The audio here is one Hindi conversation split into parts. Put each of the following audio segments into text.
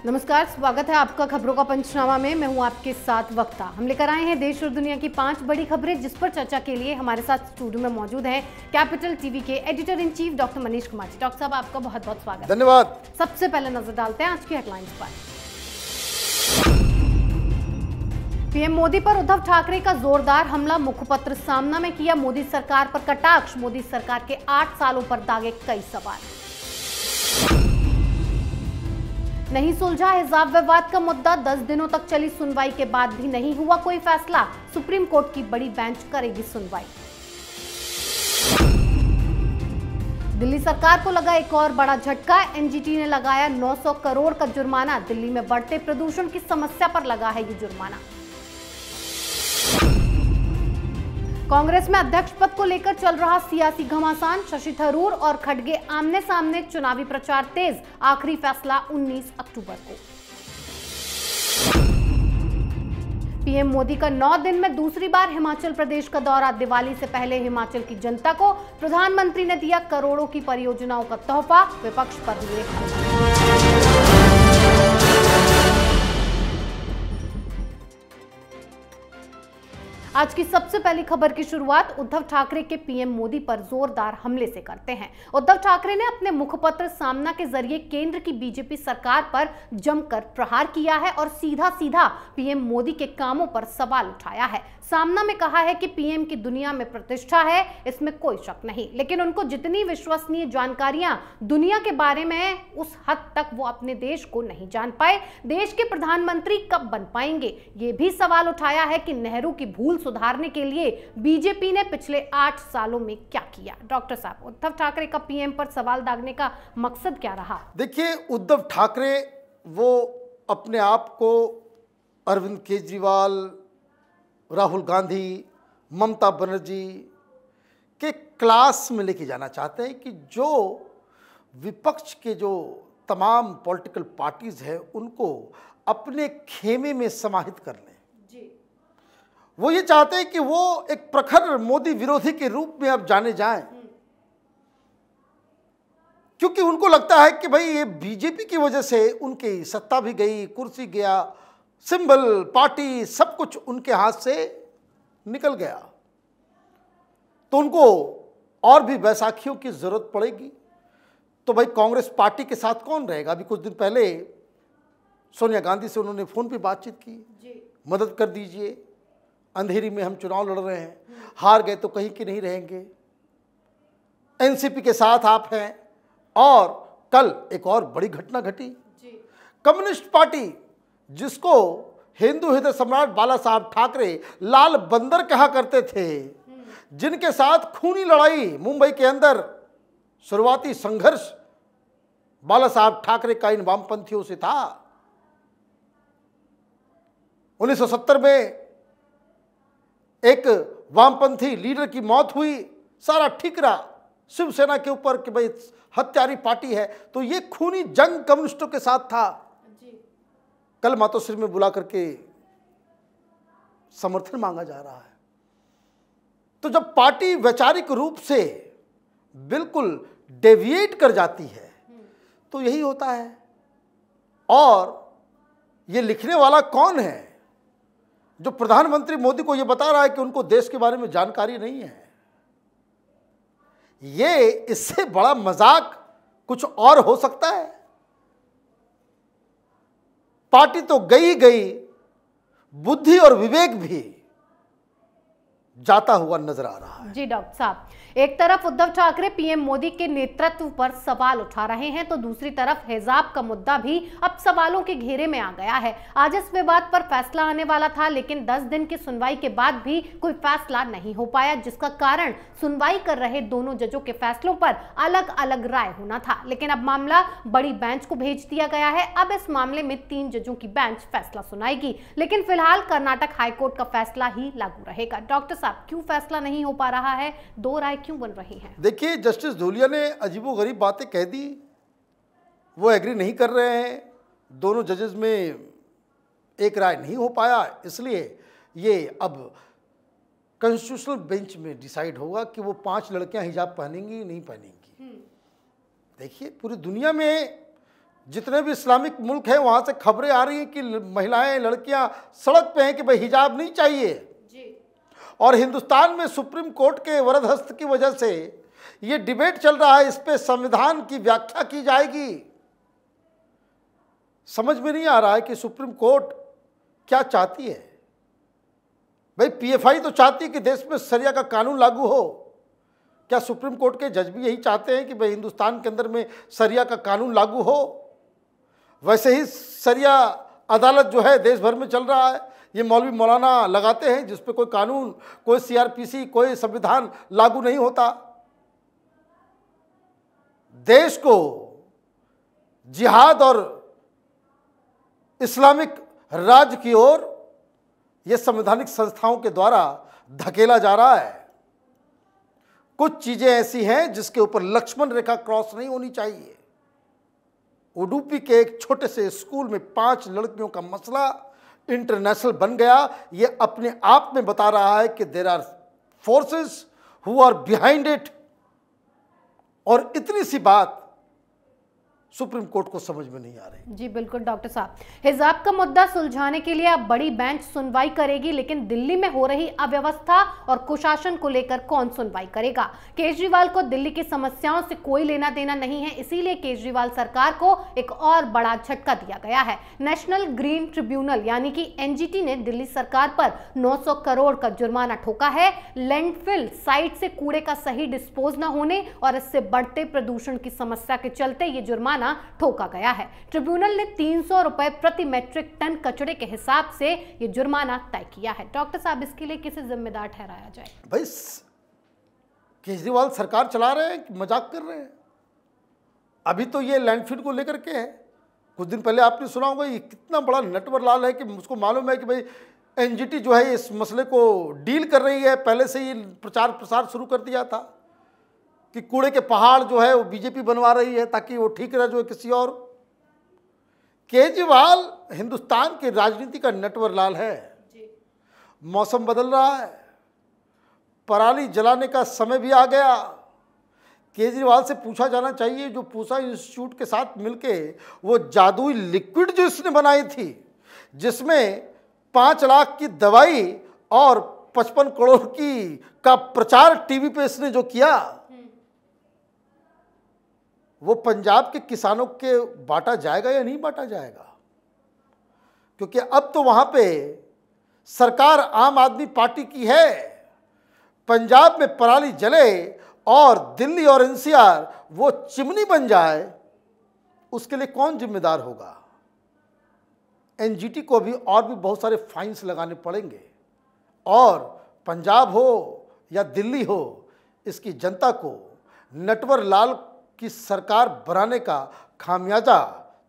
नमस्कार, स्वागत है आपका खबरों का पंचनामा में। मैं हूं आपके साथ वक्ता। हम लेकर आए हैं देश और दुनिया की 5 बड़ी खबरें, जिस पर चर्चा के लिए हमारे साथ स्टूडियो में मौजूद हैं कैपिटल टीवी के editor in chief doctor Manish Kumar ji. Doctor साहब, आपका बहुत बहुत स्वागत। धन्यवाद। सबसे पहले नजर डालते हैं आज की हेडलाइंस पर। पीएम मोदी पर उद्धव ठाकरे का जोरदार हमला, मुखपत्र सामना में किया मोदी सरकार पर कटाक्ष। मोदी सरकार के 8 सालों पर दागे कई सवाल। नहीं सुलझा हिजाब विवाद का मुद्दा, 10 दिनों तक चली सुनवाई के बाद भी नहीं हुआ कोई फैसला। सुप्रीम कोर्ट की बड़ी बेंच करेगी सुनवाई। दिल्ली सरकार को लगा एक और बड़ा झटका, एनजीटी ने लगाया 900 करोड़ का जुर्माना। दिल्ली में बढ़ते प्रदूषण की समस्या पर लगा है ये जुर्माना। कांग्रेस में अध्यक्ष पद को लेकर चल रहा सियासी घमासान, शशि थरूर और खड़गे आमने सामने, चुनावी प्रचार तेज। आखिरी फैसला 19 अक्टूबर को। पीएम मोदी का 9 दिन में दूसरी बार हिमाचल प्रदेश का दौरा, दिवाली से पहले हिमाचल की जनता को प्रधानमंत्री ने दिया करोड़ों की परियोजनाओं का तोहफा। विपक्ष पर हुए हमले। आज की सबसे पहली खबर की शुरुआत उद्धव ठाकरे के पीएम मोदी पर जोरदार हमले से करते हैं। उद्धव ठाकरे ने अपने मुखपत्र सामना के जरिए केंद्र की बीजेपी सरकार पर जमकर प्रहार किया है और सीधा सीधा पीएम मोदी के कामों पर सवाल उठाया है। सामना में कहा है कि पीएम की दुनिया में प्रतिष्ठा है, इसमें कोई शक नहीं, लेकिन उनको जितनी विश्वसनीय जानकारियां दुनिया के बारे में है, उस हद तक वो अपने देश को नहीं जान पाए। देश के प्रधानमंत्री कब बन पाएंगे? ये भी सवाल उठाया है कि नेहरू की भूल सुधारने के लिए बीजेपी ने पिछले 8 सालों में क्या किया। डॉक्टर साहब, उद्धव ठाकरे का पीएम पर सवाल दागने का मकसद क्या रहा? देखिए, उद्धव ठाकरे वो अपने आप को अरविंद केजरीवाल, राहुल गांधी, ममता बनर्जी के क्लास में लेके जाना चाहते हैं कि जो विपक्ष के जो तमाम पॉलिटिकल पार्टीज हैं उनको अपने खेमे में समाहित कर लें। वो ये चाहते हैं कि वो एक प्रखर मोदी विरोधी के रूप में अब जाने जाएं, क्योंकि उनको लगता है कि भाई ये बीजेपी की वजह से उनकी सत्ता भी गई, कुर्सी गया, सिंबल, पार्टी, सब कुछ उनके हाथ से निकल गया। तो उनको और भी बैसाखियों की जरूरत पड़ेगी। तो भाई कांग्रेस पार्टी के साथ कौन रहेगा? अभी कुछ दिन पहले सोनिया गांधी से उन्होंने फोन पे बातचीत की, मदद कर दीजिए, अंधेरी में हम चुनाव लड़ रहे हैं, हार गए तो कहीं के नहीं रहेंगे, एनसीपी के साथ आप हैं। और कल एक और बड़ी घटना घटी। कम्युनिस्ट पार्टी, जिसको हिंदू हृदय सम्राट बाला साहब ठाकरे लाल बंदर कहा करते थे, जिनके साथ खूनी लड़ाई मुंबई के अंदर शुरुआती संघर्ष बाला साहब ठाकरे का इन वामपंथियों से था। 1970 में एक वामपंथी लीडर की मौत हुई, सारा ठिकरा शिवसेना के ऊपर कि भाई हत्यारी पार्टी है। तो ये खूनी जंग कम्युनिस्टों के साथ था। कल मातोश्री में बुला करके समर्थन मांगा जा रहा है। तो जब पार्टी वैचारिक रूप से बिल्कुल डेविएट कर जाती है तो यही होता है। और ये लिखने वाला कौन है जो प्रधानमंत्री मोदी को ये बता रहा है कि उनको देश के बारे में जानकारी नहीं है? ये इससे बड़ा मजाक कुछ और हो सकता है? पार्टी तो गई गई, बुद्धि और विवेक भी जाता हुआ नजर आ रहा है। जी डॉक्टर साहब, एक तरफ उद्धव ठाकरे पीएम मोदी के नेतृत्व पर सवाल उठा रहे हैं, तो दूसरी तरफ हिजाब का मुद्दा भी अब सवालों के घेरे में आ गया है। आज इस विवाद पर फैसला आने वाला था, लेकिन 10 दिन की सुनवाई के बाद भी कोई फैसला नहीं हो पाया, जिसका कारण सुनवाई कर रहे दोनों जजों के फैसलों पर अलग अलग राय होना था। लेकिन अब मामला बड़ी बेंच को भेज दिया गया है। अब इस मामले में 3 जजों की बेंच फैसला सुनाएगी, लेकिन फिलहाल कर्नाटक हाईकोर्ट का फैसला ही लागू रहेगा। डॉक्टर साहब, क्यों फैसला नहीं हो पा रहा है? 2 राय क्यों बन रही हैं? देखिए, जस्टिस धूलिया ने अजीबोगरीब बातें कह दी। वो एग्री नहीं कर रहे हैं, दोनों जजेस में एक राय नहीं हो पाया, इसलिए ये अब कॉन्स्टिट्यूशनल बेंच में डिसाइड होगा कि वो 5 लड़कियां हिजाब पहनेंगी नहीं पहनेंगी। देखिए, पूरी दुनिया में जितने भी इस्लामिक मुल्क हैं वहाँ से खबरें आ रही हैं कि महिलाएं, लड़कियां सड़क पे हैं कि भाई हिजाब नहीं चाहिए जी। और हिंदुस्तान में सुप्रीम कोर्ट के वरदहस्त की वजह से ये डिबेट चल रहा है, इस पे संविधान की व्याख्या की जाएगी। समझ में नहीं आ रहा है कि सुप्रीम कोर्ट क्या चाहती है। भाई पीएफआई तो चाहती है कि देश में शरिया का कानून लागू हो। क्या सुप्रीम कोर्ट के जज भी यही चाहते हैं कि भाई हिंदुस्तान के अंदर में शरिया का कानून लागू हो? वैसे ही शरिया अदालत जो है देश भर में चल रहा है, ये मौलवी मौलाना लगाते हैं जिस पे कोई कानून, कोई सीआरपीसी, कोई संविधान लागू नहीं होता। देश को जिहाद और इस्लामिक राज्य की ओर यह संवैधानिक संस्थाओं के द्वारा धकेला जा रहा है। कुछ चीजें ऐसी हैं जिसके ऊपर लक्ष्मण रेखा क्रॉस नहीं होनी चाहिए। उडुपी के एक छोटे से स्कूल में 5 लड़कियों का मसला इंटरनेशनल बन गया। यह अपने आप में बता रहा है कि there are forces who are behind it. और इतनी सी बात सुप्रीम कोर्ट को समझ में नहीं आ रही। जी बिल्कुल डॉक्टर साहब, हिजाब का मुद्दा सुलझाने के लिए अब बड़ी बेंच सुनवाई करेगी, लेकिन दिल्ली में हो रही अव्यवस्था और कुशासन को लेकर कौन सुनवाई करेगा? केजरीवाल को दिल्ली की समस्याओं से कोई लेना देना नहीं है, इसीलिए केजरीवाल सरकार को एक और बड़ा झटका दिया गया है। नेशनल ग्रीन ट्रिब्यूनल यानी कि एनजीटी ने दिल्ली सरकार पर 900 करोड़ का जुर्माना ठोका है। लैंडफिल साइट से कूड़े का सही डिस्पोज न होने और इससे बढ़ते प्रदूषण की समस्या के चलते ये जुर्माना ठोका गया है। ट्रिब्यूनल ने 300 रुपए प्रति मैट्रिक टन कचरे के हिसाब से यह जुर्माना तय किया है। डॉक्टर साहब, इसके लिए किसे जिम्मेदार ठहराया जाए? भाई केजरीवाल सरकार चला रहे हैं कि मजाक कर रहे हैं? अभी तो ये लैंडफिल को लेकर के है। कुछ दिन पहले आपने सुना होगा, ये कितना बड़ा नटवर लाल है कि उसको मालूम है कि भाई एनजीटी जो है इस मसले को डील कर रही है। पहले से ही प्रचार प्रसार शुरू कर दिया था कि कूड़े के पहाड़ जो है वो बीजेपी बनवा रही है ताकि वो ठीक रह जो किसी और। केजरीवाल हिंदुस्तान की राजनीति का नटवर लाल है। मौसम बदल रहा है, पराली जलाने का समय भी आ गया। केजरीवाल से पूछा जाना चाहिए, जो पूसा इंस्टीट्यूट के साथ मिलके वो जादुई लिक्विड जो इसने बनाई थी, जिसमें 5 लाख की दवाई और 55 करोड़ की का प्रचार टीवी पे इसने जो किया, वो पंजाब के किसानों के बांटा जाएगा या नहीं बांटा जाएगा? क्योंकि अब तो वहां पे सरकार आम आदमी पार्टी की है। पंजाब में पराली जले और दिल्ली और एनसीआर वो चिमनी बन जाए, उसके लिए कौन जिम्मेदार होगा? एनजीटी को भी और भी बहुत सारे फाइन्स लगाने पड़ेंगे। और पंजाब हो या दिल्ली हो, इसकी जनता को नटवर लाल की सरकार बनाने का खामियाजा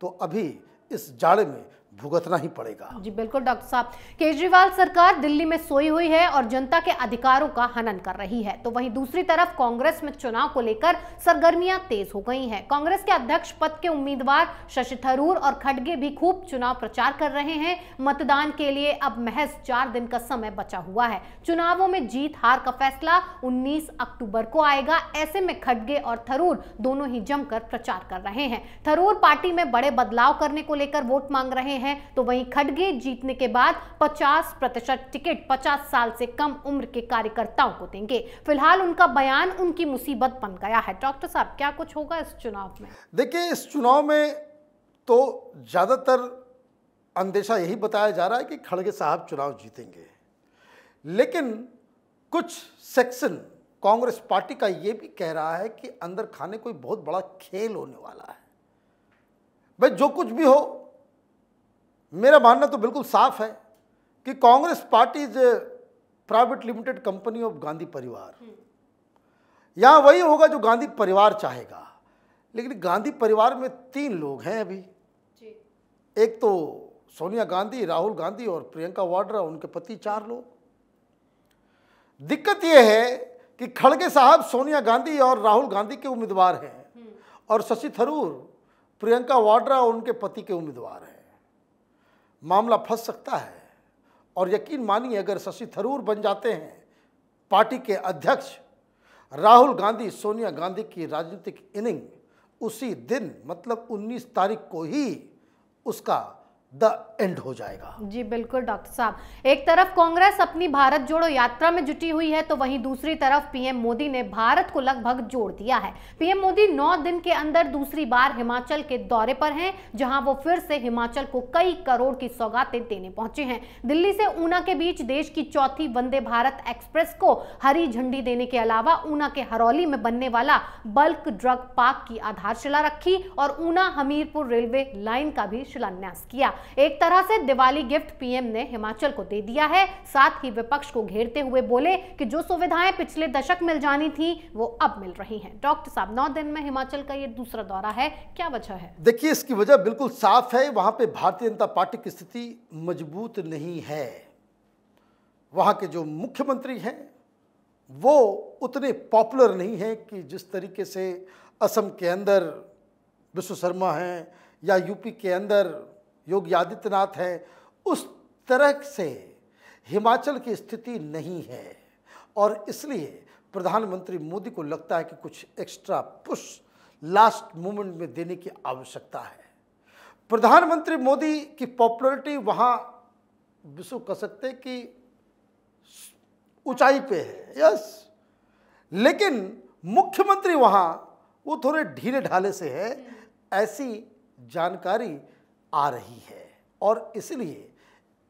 तो अभी इस जाड़े में भुगतना ही पड़ेगा। जी बिल्कुल डॉक्टर साहब, केजरीवाल सरकार दिल्ली में सोई हुई है और जनता के अधिकारों का हनन कर रही है, तो वहीं दूसरी तरफ कांग्रेस में चुनाव को लेकर सरगर्मियां तेज हो गई हैं। कांग्रेस के अध्यक्ष पद के उम्मीदवार शशि थरूर और खड़गे भी खूब चुनाव प्रचार कर रहे हैं। मतदान के लिए अब महज 4 दिन का समय बचा हुआ है। चुनावों में जीत हार का फैसला 19 अक्टूबर को आएगा। ऐसे में खड़गे और थरूर दोनों ही जमकर प्रचार कर रहे हैं। थरूर पार्टी में बड़े बदलाव करने को लेकर वोट मांग रहे हैं, तो वहीं खड़गे जीतने के बाद 50% टिकट 50 साल से कम उम्र के कार्यकर्ताओं को देंगे। फिलहाल उनका बयान उनकी मुसीबत बन गया है। डॉक्टर साहब, क्या कुछ होगा इस चुनाव में? देखिए, इस चुनाव में तो ज्यादातर अंदेशा यही बताया जा रहा है कि खड़गे साहब चुनाव जीतेंगे, लेकिन कुछ सेक्शन कांग्रेस पार्टी का यह भी कह रहा है कि अंदर खाने कोई बहुत बड़ा खेल होने वाला है। भाई जो कुछ भी हो, मेरा मानना तो बिल्कुल साफ है कि Congress party is private limited company of Gandhi परिवार। यहां वही होगा जो गांधी परिवार चाहेगा, लेकिन गांधी परिवार में 3 लोग हैं अभी। एक तो सोनिया गांधी, राहुल गांधी और प्रियंका वाड्रा, उनके पति 4 लोग। दिक्कत यह है कि खड़गे साहब सोनिया गांधी और राहुल गांधी के उम्मीदवार हैं और शशि थरूर प्रियंका वाड्रा और उनके पति के उम्मीदवार हैं। मामला फंस सकता है। और यकीन मानिए, अगर शशि थरूर बन जाते हैं पार्टी के अध्यक्ष, राहुल गांधी सोनिया गांधी की राजनीतिक इनिंग उसी दिन मतलब 19 तारीख को ही उसका द एंड हो जाएगा। जी बिल्कुल डॉक्टर साहब, एक तरफ कांग्रेस अपनी भारत जोड़ो यात्रा में जुटी हुई है तो वहीं दूसरी तरफ पीएम मोदी ने भारत को लगभग जोड़ दिया है। पीएम मोदी 9 दिन के अंदर दूसरी बार हिमाचल के दौरे पर हैं, जहां वो फिर से हिमाचल को कई करोड़ की सौगातें देने पहुंचे हैं। दिल्ली से ऊना के बीच देश की चौथी वंदे भारत एक्सप्रेस को हरी झंडी देने के अलावा ऊना के हरौली में बनने वाला बल्क ड्रग पार्क की आधारशिला रखी और ऊना हमीरपुर रेलवे लाइन का भी शिलान्यास किया। एक तरह से दिवाली गिफ्ट पीएम ने हिमाचल को दे दिया है। साथ ही विपक्ष को घेरते हुए बोले कि जो सुविधाएं पिछले दशक मिल जानी थी वो अब मिल रही हैं। डॉक्टर साहब, 9 दिन में हिमाचल का ये दूसरा दौरा है, क्या वजह है? देखिए, इसकी वजह बिल्कुल साफ है। वहां पे भारतीय जनता पार्टी की स्थिति मजबूत नहीं है। वहां के जो मुख्यमंत्री हैं वो उतने पॉपुलर नहीं है कि जिस तरीके से असम के अंदर विश्व शर्मा हैं या यूपी के अंदर योगी आदित्यनाथ है, उस तरह से हिमाचल की स्थिति नहीं है। और इसलिए प्रधानमंत्री मोदी को लगता है कि कुछ एक्स्ट्रा पुश लास्ट मोमेंट में देने की आवश्यकता है। प्रधानमंत्री मोदी की पॉपुलैरिटी वहाँ विश्व कह सकते हैं कि ऊंचाई पे है, यस, लेकिन मुख्यमंत्री वहाँ वो थोड़े ढीले ढाले से है, ऐसी जानकारी आ रही है। और इसलिए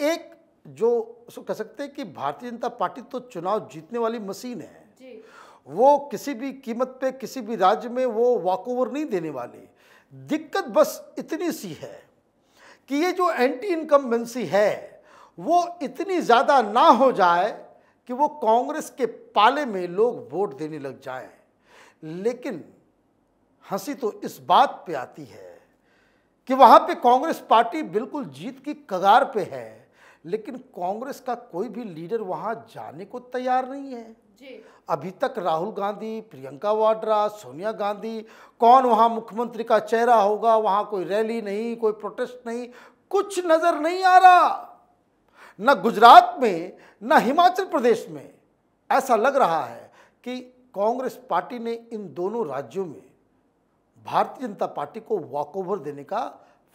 एक जो उसको कह सकते हैं कि भारतीय जनता पार्टी तो चुनाव जीतने वाली मशीन है जी। वो किसी भी कीमत पे किसी भी राज्य में वो वॉकओवर नहीं देने वाली। दिक्कत बस इतनी सी है कि ये जो एंटी इनकम्बेंसी है वो इतनी ज़्यादा ना हो जाए कि वो कांग्रेस के पाले में लोग वोट देने लग जाएं। लेकिन हंसी तो इस बात पे आती है कि वहाँ पे कांग्रेस पार्टी बिल्कुल जीत की कगार पे है, लेकिन कांग्रेस का कोई भी लीडर वहाँ जाने को तैयार नहीं है जी। अभी तक राहुल गांधी, प्रियंका वाड्रा, सोनिया गांधी, कौन वहाँ मुख्यमंत्री का चेहरा होगा? वहाँ कोई रैली नहीं, कोई प्रोटेस्ट नहीं, कुछ नज़र नहीं आ रहा। न गुजरात में न हिमाचल प्रदेश में ऐसा लग रहा है कि कांग्रेस पार्टी ने इन दोनों राज्यों में भारतीय जनता पार्टी को वॉकओवर देने का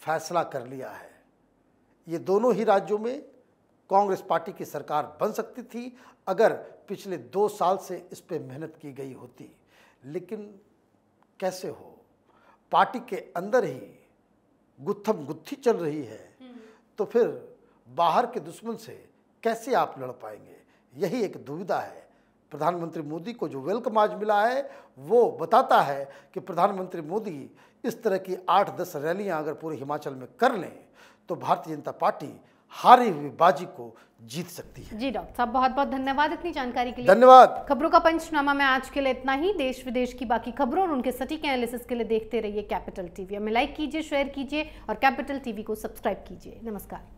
फैसला कर लिया है। ये दोनों ही राज्यों में कांग्रेस पार्टी की सरकार बन सकती थी अगर पिछले 2 साल से इस पे मेहनत की गई होती, लेकिन कैसे हो, पार्टी के अंदर ही गुत्थम गुत्थी चल रही है, तो फिर बाहर के दुश्मन से कैसे आप लड़ पाएंगे? यही एक दुविधा है। प्रधानमंत्री मोदी को जो वेलकम आज मिला है वो बताता है कि प्रधानमंत्री मोदी इस तरह की 8-10 रैलियां अगर पूरे हिमाचल में कर लें तो भारतीय जनता पार्टी हारी हुई बाजी को जीत सकती है। जी डॉक्टर साहब, बहुत बहुत धन्यवाद इतनी जानकारी के लिए। धन्यवाद। खबरों का पंचनामा में आज के लिए इतना ही। देश विदेश की बाकी खबरों और उनके सटीक एनालिसिस के लिए देखते रहिए कैपिटल टीवी। हमें लाइक कीजिए, शेयर कीजिए और कैपिटल टीवी को सब्सक्राइब कीजिए। नमस्कार।